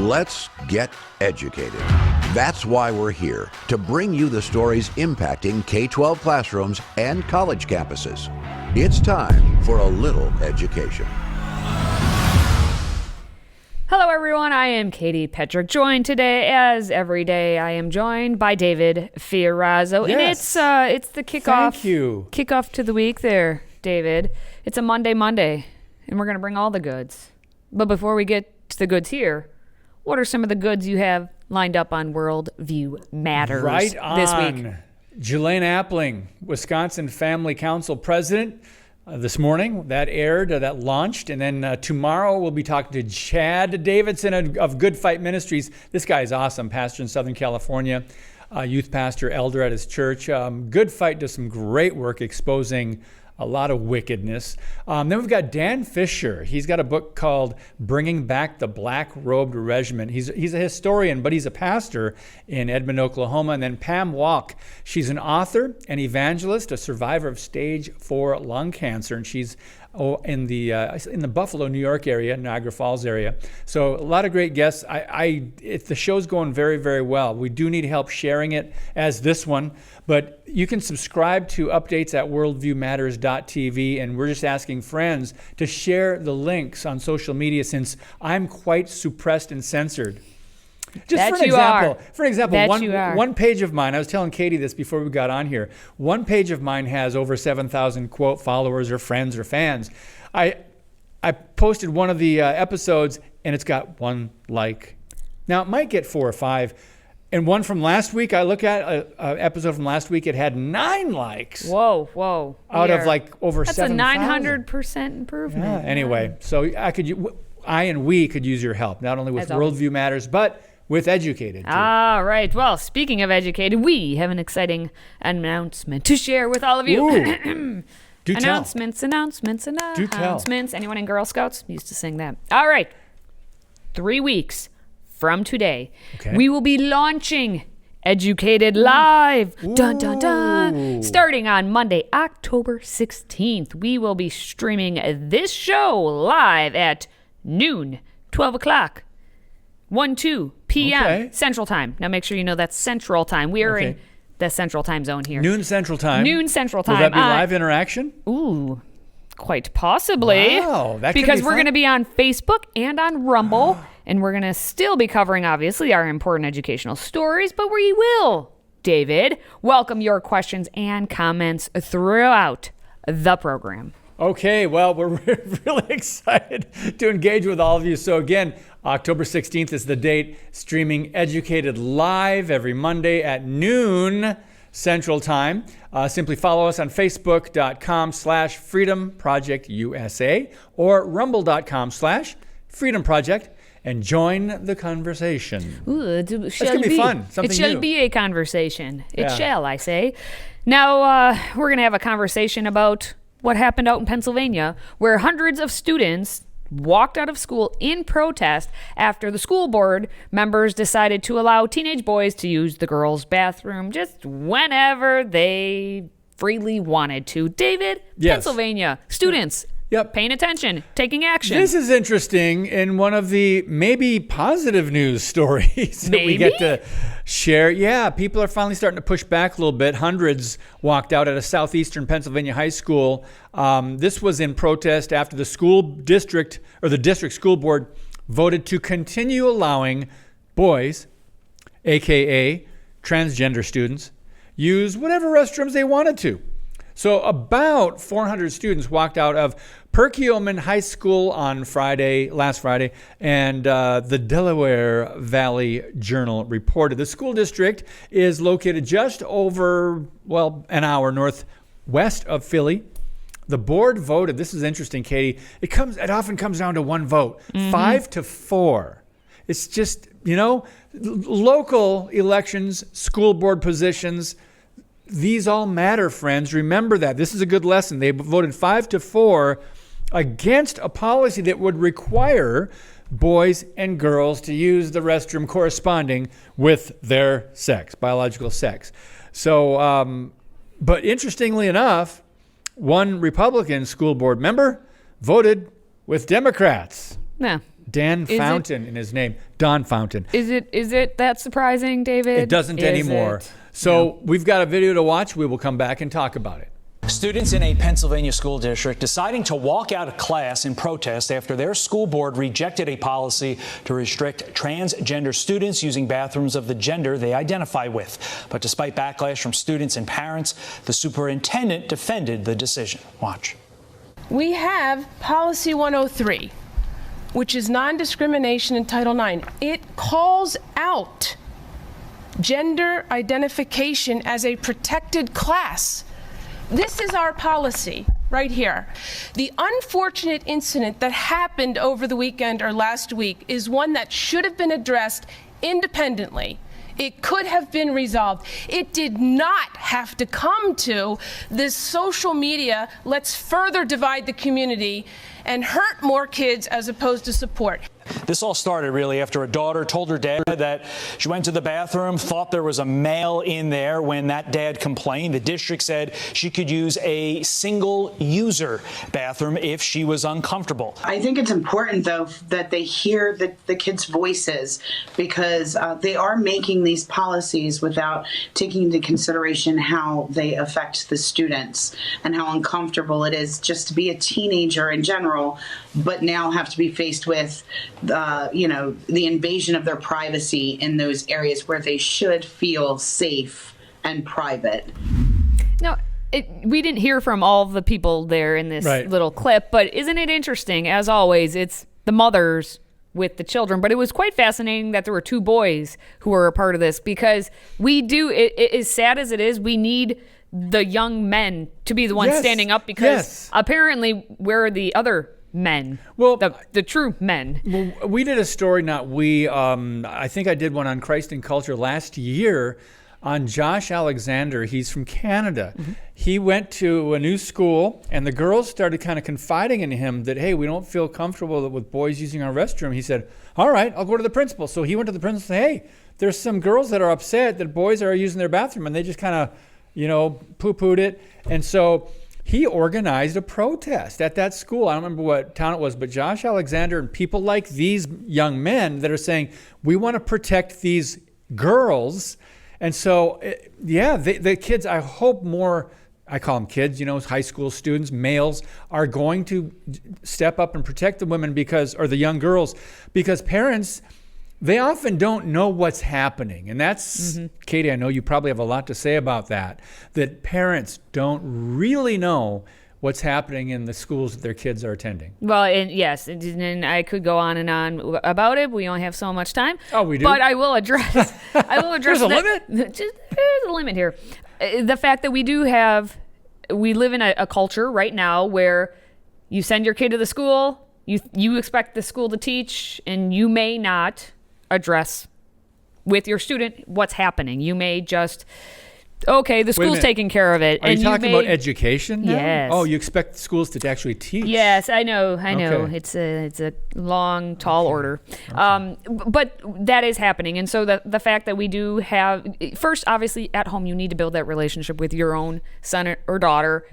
Let's get educated. That's why we're here, to bring you the stories impacting K-12 classrooms and college campuses. It's time for a little education. Hello, everyone. I am Katie Petrick, joined today, as every day, I am joined by David Fiorazzo. Yes. And it's the kickoff. Thank you. Kickoff to the week there, David. It's a Monday, and we're going to bring all the goods. But before we get to the goods here, what are some of the goods you have lined up on Worldview Matters right on. This week? Jelaine Appling, Wisconsin Family Council President, this morning. That aired, that launched. And then tomorrow we'll be talking to Chad Davidson of Good Fight Ministries. This guy is awesome, pastor in Southern California, youth pastor, elder at his church. Good Fight does some great work exposing a lot of wickedness. Then we've got Dan Fisher. He's got a book called Bringing Back the Black Robed Regiment. He's a historian, but he's a pastor in Edmond, Oklahoma. And then Pam Walk. She's an author, an evangelist, a survivor of stage 4 lung cancer, and she's in the Buffalo, New York area, Niagara Falls area. So a lot of great guests. The show's going very, very well. We do need help sharing it as this one, but you can subscribe to updates at worldviewmatters.tv, and we're just asking friends to share the links on social media since I'm quite suppressed and censored. Just for example, one page of mine, I was telling Katie this before we got on here, one page of mine has over 7,000, quote, followers or friends or fans. I posted one of the episodes, and it's got 1 like. Now, it might get 4 or 5. And one from last week, I look at an episode from last week, it had 9 likes. Whoa. Out of like over 7,000. That's a 900% improvement. Yeah, anyway, so we could use your help, not only with Worldview Matters, but with Educated, too. All right. Well, speaking of Educated, we have an exciting announcement to share with all of you. Do announcements. Do tell. Anyone in Girl Scouts used to sing that. All right. 3 weeks from today, we will be launching Educated Live. Dun, dun, dun. Starting on Monday, October 16th, we will be streaming this show live at noon, 12 o'clock. 1-2 p.m. Central Time. Now make sure you know that's Central Time. We are in the Central Time zone here. Noon Central Time. Will that be live interaction? Ooh, quite possibly. Wow, that could because be we're fun. going to be on Facebook and on Rumble, and we're going to still be covering, obviously, our important educational stories, but we will, David, welcome your questions and comments throughout the program. Okay, well, we're really excited to engage with all of you. So again, October 16th is the date, streaming Educated live every Monday at noon Central Time. Simply follow us on Facebook.com/FreedomProjectUSA or Rumble.com/FreedomProject and join the conversation. Ooh, it's going to be fun. Something It shall new. be a conversation. It shall, I say. Now, we're going to have a conversation about what happened out in Pennsylvania, where hundreds of students walked out of school in protest after the school board members decided to allow teenage boys to use the girls' bathroom just whenever they freely wanted to. David, yes. Pennsylvania, students paying attention, taking action. This is interesting in one of the maybe positive news stories that we get to share. Yeah, people are finally starting to push back a little bit. Hundreds walked out at a southeastern Pennsylvania high school. This was in protest after the district school board voted to continue allowing boys, aka transgender students, use whatever restrooms they wanted to. So about 400 students walked out of Perkiomen High School on last Friday, and the Delaware Valley Journal reported. The school district is located just over, an hour northwest of Philly. The board voted, this is interesting, Katie, it often comes down to one vote, 5-4. It's just, local elections, school board positions, these all matter, friends. Remember that. This is a good lesson. They voted 5-4 against a policy that would require boys and girls to use the restroom corresponding with their sex, biological sex. So, but interestingly enough, one Republican school board member voted with Democrats. Yeah. Dan Fountain in his name. Don Fountain. Is it that surprising, David? It doesn't anymore. So we've got a video to watch. We will come back and talk about it. Students in a Pennsylvania school district deciding to walk out of class in protest after their school board rejected a policy to restrict transgender students using bathrooms of the gender they identify with. But despite backlash from students and parents, the superintendent defended the decision. Watch. We have Policy 103, which is non-discrimination in Title IX. It calls out gender identification as a protected class. This is our policy right here. The unfortunate incident that happened over the weekend or last week is one that should have been addressed independently. It could have been resolved. It did not have to come to this social media, let's further divide the community and hurt more kids as opposed to support. This all started really after a daughter told her dad that she went to the bathroom, thought there was a male in there. When that dad complained, the district said she could use a single-user bathroom if she was uncomfortable. I think it's important, though, that they hear the kids' voices, because they are making these policies without taking into consideration how they affect the students and how uncomfortable it is just to be a teenager in general, but now have to be faced with the invasion of their privacy in those areas where they should feel safe and private. No, we didn't hear from all the people there in this little clip, but isn't it interesting? As always, it's the mothers with the children, but it was quite fascinating that there were two boys who were a part of this, because it is sad as it is, we need the young men to be the ones standing up, because apparently we're the other men. Well, the true men. Well, we did a story, I think I did one on Christ and Culture last year on Josh Alexander. He's from Canada. Mm-hmm. He went to a new school, and the girls started kind of confiding in him that, hey, we don't feel comfortable with boys using our restroom. He said, all right, I'll go to the principal. So he went to the principal and said, hey, there's some girls that are upset that boys are using their bathroom, and they just kind of, poo-pooed it. And so he organized a protest at that school. I don't remember what town it was, but Josh Alexander and people like these young men that are saying, we want to protect these girls. And so, the kids, I hope more, I call them kids, high school students, males, are going to step up and protect the women or the young girls, because parents, they often don't know what's happening. And that's, Katie, I know you probably have a lot to say about that parents don't really know what's happening in the schools that their kids are attending. Well, and I could go on and on about it. We only have so much time. Oh, we do? But I will address There's a limit? There's a limit here. The fact that we live in a culture right now where you send your kid to the school, you expect the school to teach, and you may not address with your student what's happening. You may just, the school's taking care of it. Are you talking about education now? Yes. Oh, you expect schools to actually teach? Yes, I know. Okay. It's a long, tall order. Okay. But that is happening. And so the fact that we do have, first, obviously, at home, you need to build that relationship with your own son or daughter.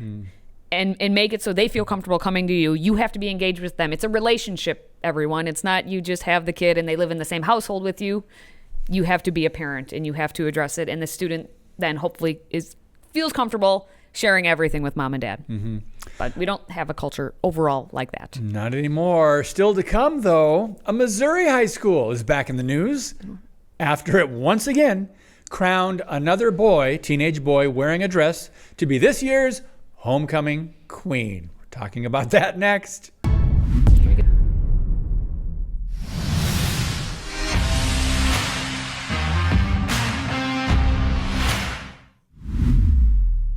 And make it so they feel comfortable coming to you. You have to be engaged with them. It's a relationship, everyone. It's not you just have the kid and they live in the same household with you. You have to be a parent and you have to address it. And the student then hopefully feels comfortable sharing everything with mom and dad. Mm-hmm. But we don't have a culture overall like that. Not anymore. Still to come, though, a Missouri high school is back in the news after it once again crowned another teenage boy wearing a dress to be this year's homecoming queen. We're talking about that next.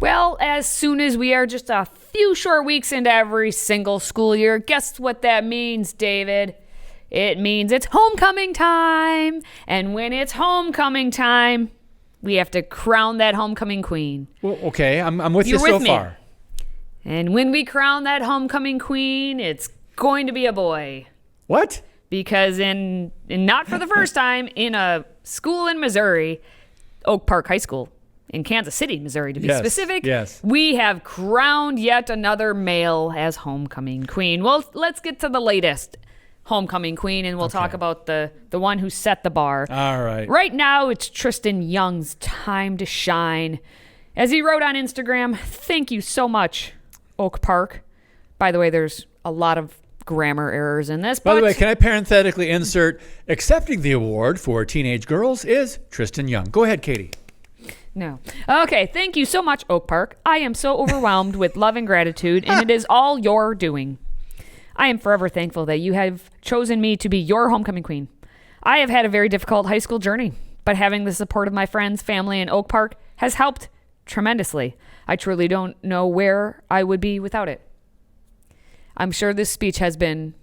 Well, as soon as we are just a few short weeks into every single school year, guess what that means, David? It means it's homecoming time. And when it's homecoming time, we have to crown that homecoming queen. Well, okay, I'm with you so far. And when we crown that homecoming queen, it's going to be a boy. What? Because not for the first time, in a school in Missouri, Oak Park High School, in Kansas City, Missouri, to be specific, we have crowned yet another male as homecoming queen. Well, let's get to the latest homecoming queen, and we'll talk about the one who set the bar. All right. Right now, it's Tristan Young's time to shine. As he wrote on Instagram, thank you so much, Oak Park. By the way, there's a lot of grammar errors in this. By the way, can I parenthetically insert, accepting the award for teenage girls is Tristan Young. Go ahead, Katie. No. Okay, thank you so much, Oak Park. I am so overwhelmed with love and gratitude, and it is all your doing. I am forever thankful that you have chosen me to be your homecoming queen. I have had a very difficult high school journey, but having the support of my friends, family, and Oak Park has helped tremendously. I truly don't know where I would be without it. I'm sure this speech has been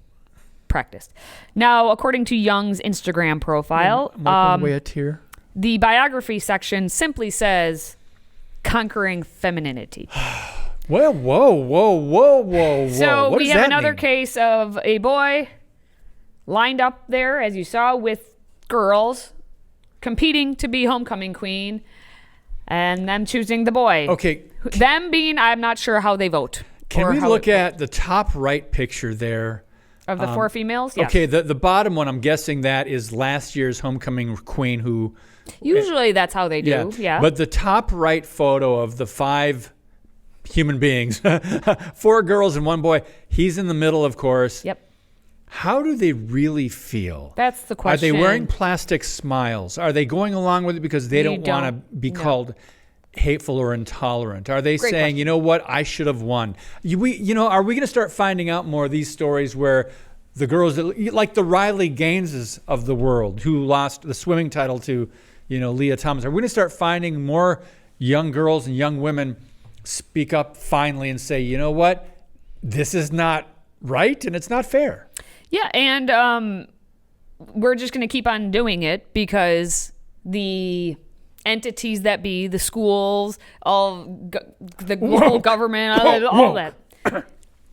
practiced. Now, according to Young's Instagram profile, Away a tear. the biography section simply says, conquering femininity. Well, whoa. So What we does have that another mean? case of a boy lined up there, as you saw, with girls competing to be homecoming queen, and them choosing the boy. Okay. Them being, I'm not sure how they vote. Can or we how look it- at the top right picture there? of the four females? Yes. Okay, the bottom one, I'm guessing that is last year's homecoming queen who... Usually that's how they do. Yeah. But the top right photo of the 5 human beings, 4 girls and 1 boy, he's in the middle, of course. Yep. How do they really feel? That's the Are question. they wearing plastic smiles? Are they going along with it because they don't want to be called hateful or intolerant? Are they Great saying, question. you know what, I should have won? Are we going to start finding out more of these stories where the girls, like the Riley Gaineses of the world, who lost the swimming title to, Leah Thomas, are we going to start finding more young girls and young women speak up finally and say, you know what, this is not right and it's not fair? Yeah, and we're just going to keep on doing it because the entities that be, the schools, the whole government, all that,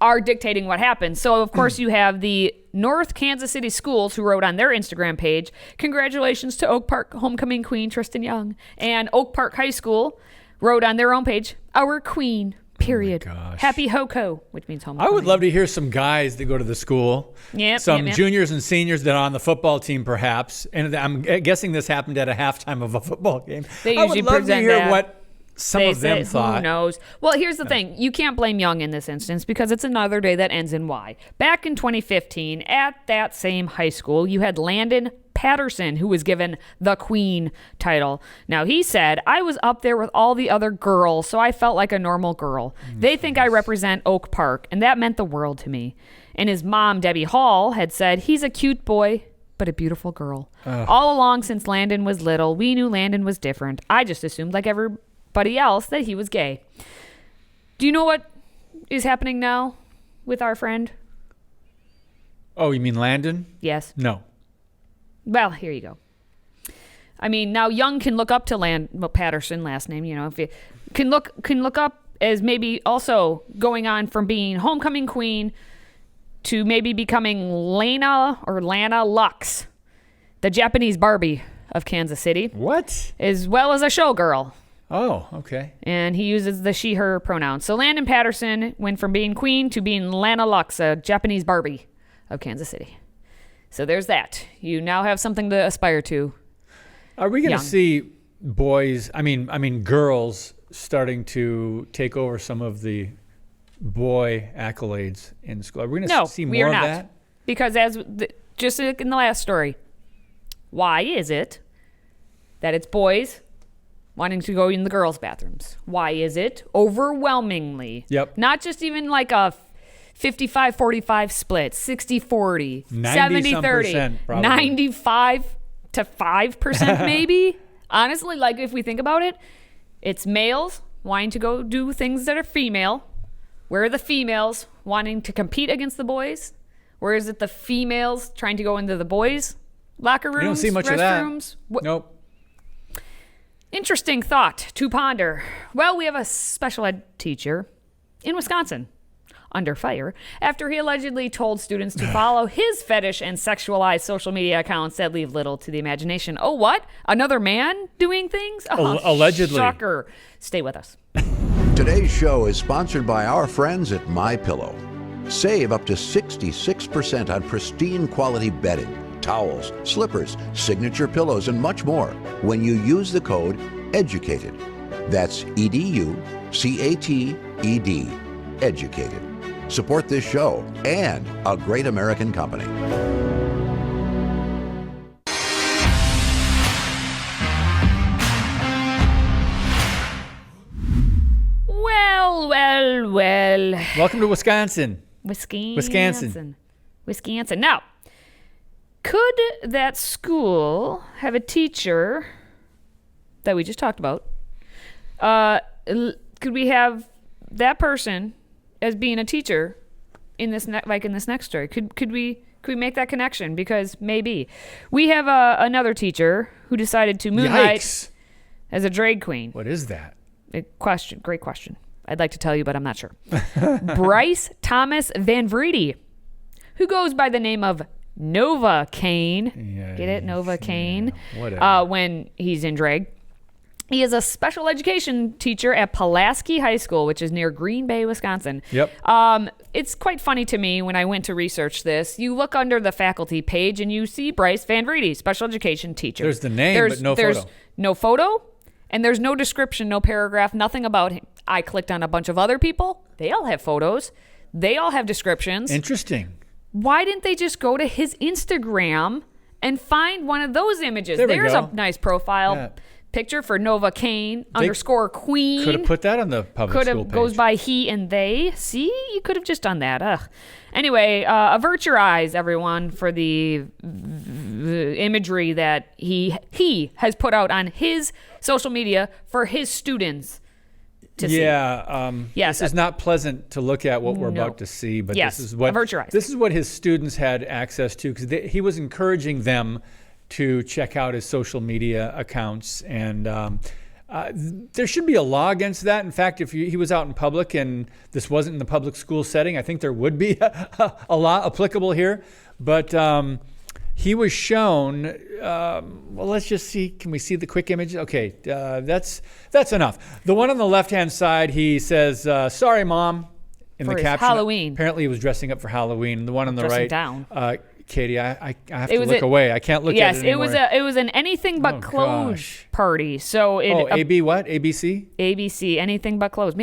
are dictating what happens. So, of course, you have the North Kansas City schools who wrote on their Instagram page, congratulations to Oak Park homecoming queen Tristan Young. And Oak Park High School wrote on their own page, our queen, period. gosh. Happy Hoko, which means homecoming. I would love to hear some guys that go to the school. Yep, Some yep. juniors and seniors that are on the football team, perhaps. And I'm guessing this happened at a halftime of a football game. They I usually would love to present hear that. what some They of them say, thought. Who knows? Well, here's the thing. You can't blame Young in this instance because it's another day that ends in Y. Back in 2015, at that same high school, you had Landon Patterson, who was given the Queen title. Now, he said, I was up there with all the other girls, so I felt like a normal girl. They think I represent Oak Park, and that meant the world to me. And his mom, Debbie Hall, had said, he's a cute boy, but a beautiful girl. All along since Landon was little, we knew Landon was different. I just assumed, like everybody else, that he was gay. Do you know what is happening now with our friend? Oh, you mean Landon? Yes. No. Well, here you go. I mean, now Young can look up to Patterson, last name, if you can look up as maybe also going on from being homecoming queen to maybe becoming Lana Lux, the Japanese Barbie of Kansas City, What? as well as a showgirl. Oh, okay. And he uses the she, her pronouns. So Landon Patterson went from being queen to being Lana Lux, a Japanese Barbie of Kansas City. So there's that. You now have something to aspire to. Are we going Young. to see boys, I mean girls starting to take over some of the boy accolades in school? Are we going to No, see we more are of not. that? Because just like in the last story, why is it that it's boys wanting to go in the girls' bathrooms? Why is it overwhelmingly, Yep. not just even like a 55-45 split, 60-40, 70-30, probably. 95 to 5% maybe? Honestly, like if we think about it, it's males wanting to go do things that are female. Where are the females wanting to compete against the boys? Where is it the females trying to go into the boys' locker rooms, You don't see much of that. restrooms? Nope. Interesting thought to ponder. Well, we have a special ed teacher in Wisconsin under fire after he allegedly told students to follow his fetish and sexualized social media accounts that leave little to the imagination. Oh, what? Another man doing things? Oh, Allegedly. Shocker. Stay with us. Today's show is sponsored by our friends at MyPillow. Save up to 66% on pristine quality bedding, towels, slippers, signature pillows, and much more when you use the code EDUCATED. That's EDUCATED. Educated. Support this show and a great American company. Well. Welcome to Wisconsin. Wisconsin. Now, could that school have a teacher that we just talked about? Could we have that person as being a teacher in this next story? Could we make that connection? Because maybe we have another teacher who decided to moonlight as a drag queen. What is that? Great question. I'd like to tell you, but I'm not sure. Bryce Thomas Van Vrede, who goes by the name of Nova Kane. Yeah, Get it? Nova Kane. Whatever. When he's in drag. He is a special education teacher at Pulaski High School, which is near Green Bay, Wisconsin. Yep. It's quite funny to me when I went to research this. You look under the faculty page and you see Bryce Van Vrede, special education teacher. There's the name, but no there's photo. No photo, and there's no description, no paragraph, nothing about him. I clicked on a bunch of other people. They all have photos. They all have descriptions. Interesting. Why didn't they just go to his Instagram and find one of those images? There we There's go. a nice profile. Yeah. Picture for Nova Kane _ Queen. Could have put that on the public school page. Goes by he and they. See, you could have just done that. Ugh. Anyway, avert your eyes, everyone, for the imagery that he has put out on his social media for his students to see. Yes, this is not pleasant to look at what we're about to see, but Yes, this is what avert your eyes. This is what his students had access to, because he was encouraging them to check out his social media accounts, and there should be a law against that. In fact, if he was out in public and this wasn't in the public school setting, I think there would be a law applicable here. But he was shown. Well, let's just see. Can we see the quick image? Okay, that's enough. The one on the left-hand side, he says, "Sorry, Mom," in For the his caption. Halloween. Apparently, he was dressing up for Halloween. The one on the Dressing right, down. Katie, I have to look away. I can't look at it Yes, anymore. it was an anything but clothes gosh. party. So AB what? ABC? ABC, anything but clothes.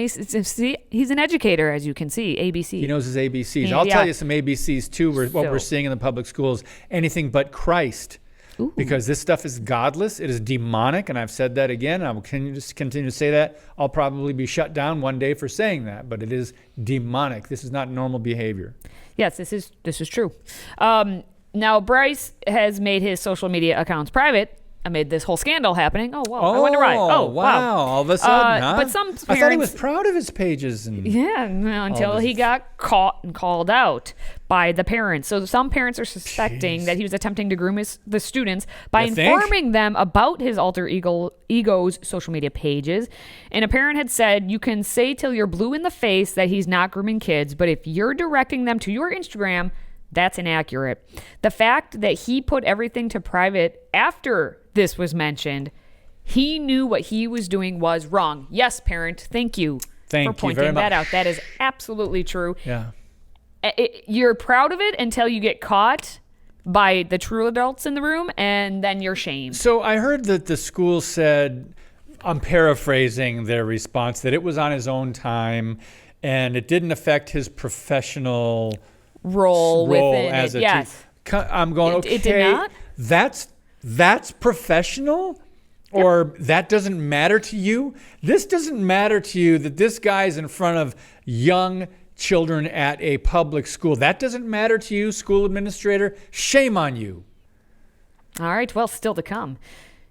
See, he's an educator, as you can see. ABC. He knows his ABCs. Yeah. I'll tell you some ABCs too. What So- we're seeing in the public schools, anything but Christ. Ooh. Because this stuff is godless. It is demonic, and I've said that again. I will continue to say that. I'll probably be shut down one day for saying that, but it is demonic. This is not normal behavior. Yes, this is true. Now, Bryce has made his social media accounts private amid this whole scandal happening. Oh, wow. I wonder why. Oh, wow. All of a sudden, huh? But some parents... I thought he was proud of his pages. Yeah, until he got caught and called out by the parents. So some parents are suspecting that he was attempting to groom the students by informing them about his alter ego's social media pages. And a parent had said, "You can say till you're blue in the face that he's not grooming kids, but if you're directing them to your Instagram, that's inaccurate." The fact that he put everything to private after this was mentioned, he knew what he was doing was wrong. Yes, parent, thank you for pointing that out. That is absolutely true. Yeah. You're proud of it until you get caught by the true adults in the room, and then you're shamed. So I heard that the school said, I'm paraphrasing their response, that it was on his own time and it didn't affect his professional role within as it. Yes. I'm going, okay, it did not? That's professional? Or that doesn't matter to you? This doesn't matter to you that this guy's in front of young children at a public school. That doesn't matter to you, school administrator? Shame on you. All right, well, still to come.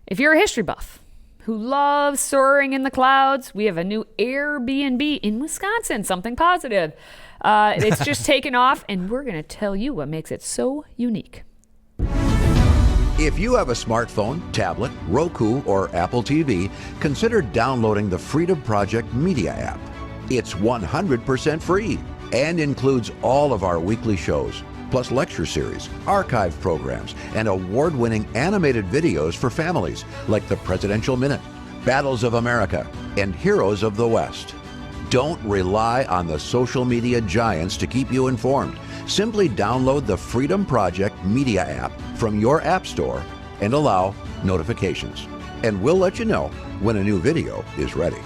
If you're a history buff who loves soaring in the clouds, we have a new Airbnb in Wisconsin, something positive. It's just taken off, and we're going to tell you what makes it so unique. If you have a smartphone, tablet, Roku, or Apple TV, consider downloading the FreedomProject Media app. It's 100% free and includes all of our weekly shows, plus lecture series, archive programs, and award-winning animated videos for families like the Presidential Minute, Battles of America, and Heroes of the West. Don't rely on the social media giants to keep you informed. Simply download the Freedom Project Media app from your app store and allow notifications. And we'll let you know when a new video is ready.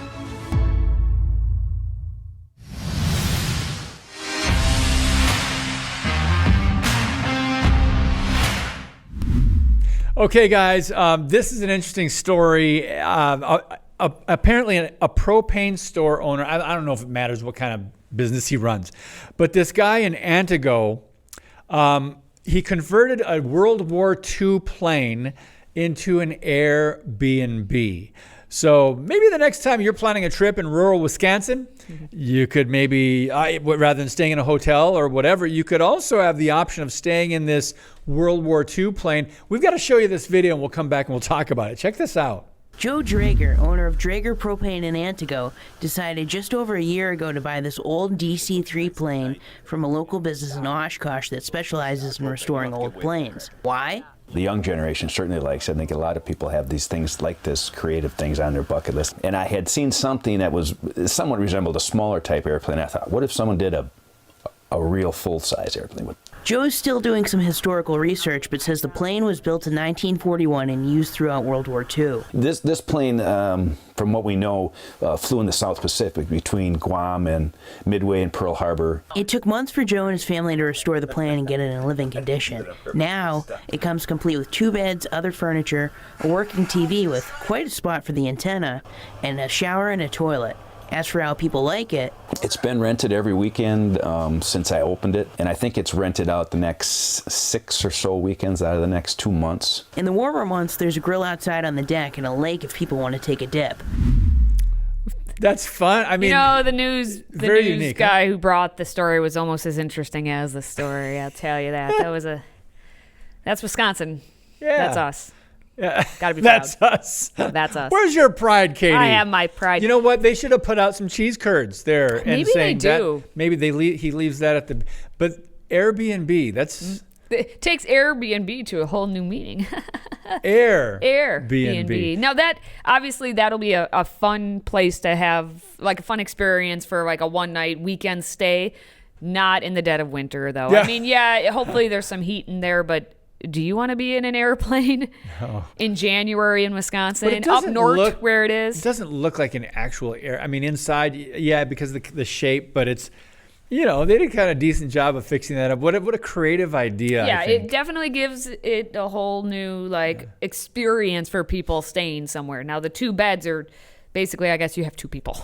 Okay, guys, this is an interesting story. Apparently, a propane store owner, I don't know if it matters what kind of business he runs, but this guy in Antigo, he converted a World War II plane into an Airbnb. So maybe the next time you're planning a trip in rural Wisconsin, you could maybe, rather than staying in a hotel or whatever, you could also have the option of staying in this World War II plane. We've got to show you this video and we'll come back and we'll talk about it. Check this out. Joe Drager, owner of Drager Propane in Antigo, decided just over a year ago to buy this old DC-3 plane from a local business in Oshkosh that specializes in restoring old planes. Why? The young generation certainly likes it. I think a lot of people have these things like this, creative things on their bucket list. And I had seen something that was somewhat resembled a smaller type airplane. I thought, what if someone did a real full-size airplane with? Joe's still doing some historical research, but says the plane was built in 1941 and used throughout World War II. This plane, from what we know, flew in the South Pacific between Guam and Midway and Pearl Harbor. It took months for Joe and his family to restore the plane and get it in living condition. Now, it comes complete with 2 beds, other furniture, a working TV with quite a spot for the antenna, and a shower and a toilet. As for how people like it, it's been rented every weekend since I opened it, and I think it's rented out the next 6 or so weekends out of the next 2 months. In the warmer months, there's a grill outside on the deck and a lake if people want to take a dip. That's fun. I mean, the news unique, guy who brought the story was almost as interesting as the story. I'll tell you that. That's Wisconsin. Yeah. That's us. Yeah. Gotta be proud. That's us. That's us. Where's your pride, Katie? I have my pride. You know what? They should have put out some cheese curds there. Maybe and saying they do. That, maybe he leaves that at the. But Airbnb, that's. It takes Airbnb to a whole new meaning. Airbnb. Now that'll be a fun place to have, like a fun experience for like a one-night weekend stay. Not in the dead of winter though. Yeah. I mean, hopefully there's some heat in there, but do you want to be in an airplane in January in Wisconsin, up north where it is? It doesn't look like an actual air. I mean, inside, because of the shape, but it's, they did kind of decent job of fixing that up. What a creative idea. Yeah, it definitely gives it a whole new experience for people staying somewhere. Now the 2 beds are basically, I guess you have 2 people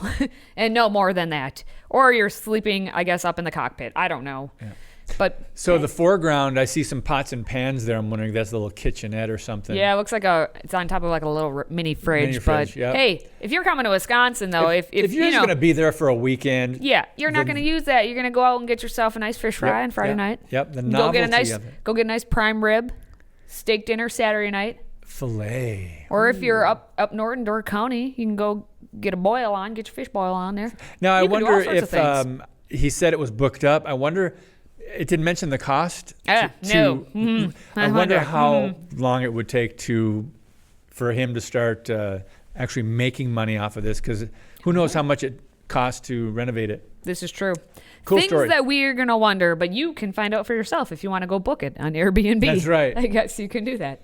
and no more than that. Or you're sleeping, I guess, up in the cockpit. I don't know. Yeah. But so the foreground, I see some pots and pans there. I'm wondering if that's a little kitchenette or something. Yeah, it looks like it's on top of like a little mini fridge. Yep. Hey, if you're coming to Wisconsin though, if you're just going to be there for a weekend, you're not going to use that. You're going to go out and get yourself a nice fish fry on Friday night. Yep, the novelty of it. Go get a nice prime rib, steak dinner Saturday night, filet. Or if you're up north in Door County, you can go get get your fish boil on there. Now I wonder if he said it was booked up. I wonder. It didn't mention the cost. No. Mm-hmm. I wonder how long it would take for him to start actually making money off of this, because who knows how much it costs to renovate it. This is true. Cool Things story. that we are going to wonder, but you can find out for yourself if you want to go book it on Airbnb. That's right. I guess you can do that.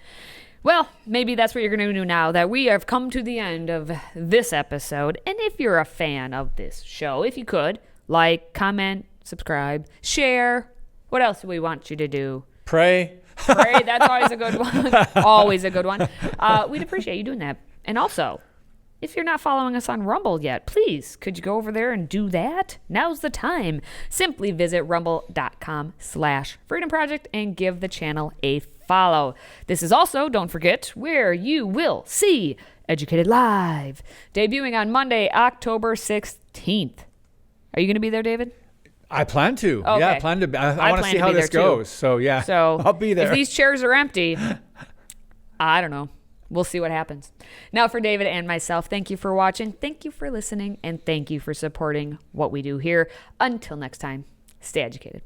Well, maybe that's what you're going to do now that we have come to the end of this episode. And if you're a fan of this show, if you could, like, comment, subscribe, share. What else do we want you to do? Pray. Pray, that's always a good one. Always a good one. We'd appreciate you doing that. And also, if you're not following us on Rumble yet, please, could you go over there and do that? Now's the time. Simply visit rumble.com/Freedom Project and give the channel a follow. This is also, don't forget, where you will see Educated Live, debuting on Monday, October 16th. Are you going to be there, David? I plan to. Okay. Yeah, I plan to. I want to see how this goes. So, yeah, I'll be there. If these chairs are empty, I don't know. We'll see what happens. Now, for David and myself, thank you for watching. Thank you for listening. And thank you for supporting what we do here. Until next time, stay educated.